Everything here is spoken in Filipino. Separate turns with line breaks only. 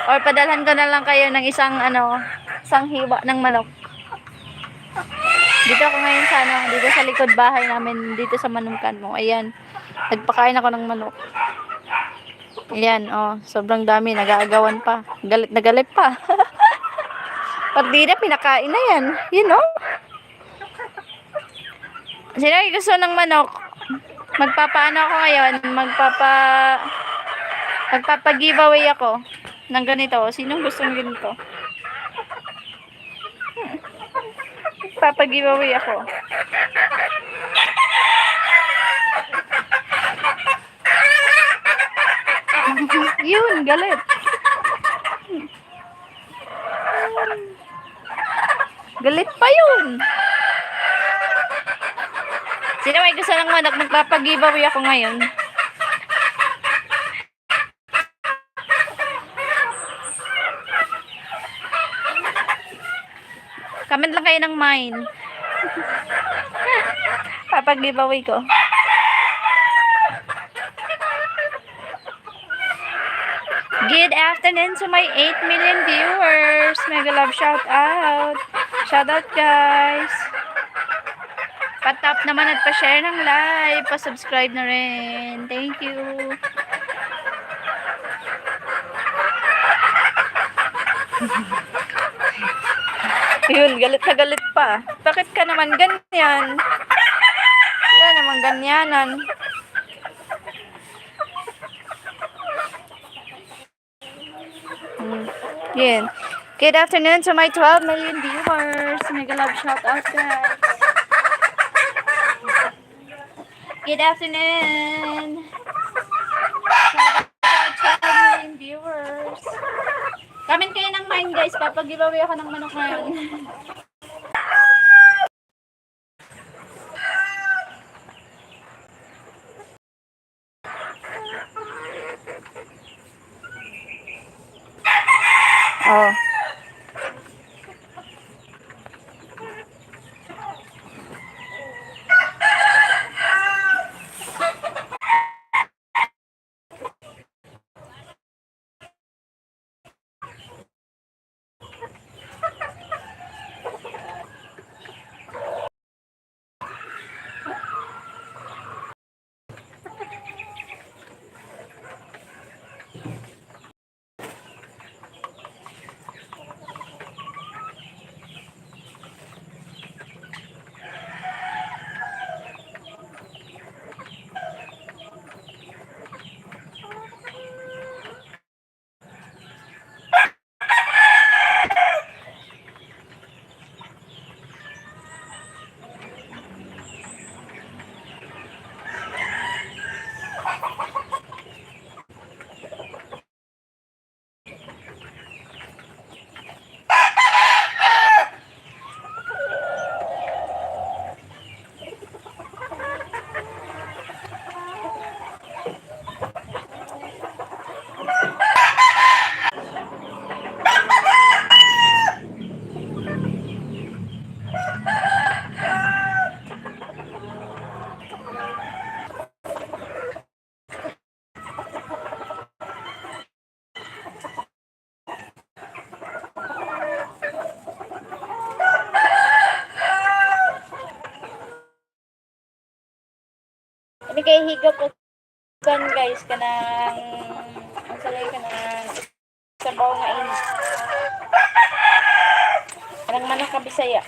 Or padalhan ko na lang kayo ng isang hiwa ng manok. Dito ako ngayon sa dito sa likod bahay namin, dito sa Manungkan mo. Ayan. Nagpakain ako ng manok. Ayan, oh, sobrang dami, nag-aagawan pa. Galit na galit pa. Pag di na, pinakain na yan. You know? Sino gusto ng manok? Magpapaano ako ngayon? Magpapa-giveaway ako ng ganito. Sinong gustong ganito? Magpapa-giveaway ako. Yun, galit. Galit pa yun. Sino may gusto ng manok? Magpapa-giveaway ako ngayon. Comment lang kayo ng mine. Papag-giveaway ko. Good afternoon to my 8 million viewers. Mega love shout out. Shout out guys. Pa-tap naman at pa-share ng live. Pa-subscribe na rin. Thank you. Yun, galit na galit pa. Bakit ka naman ganyan? Wala naman ganyanan. Yun. Good afternoon to my 12 million viewers. Mega love shout out guys. Good afternoon. Shout out to 12 million viewers. Comment kayo ng mine guys. Papag-giveaway ako ng manok ngayon. Oh. Ini kay higop ko kan guys kanang ang salay kanang sabaw nga ini. Kanang manok ka Bisaya.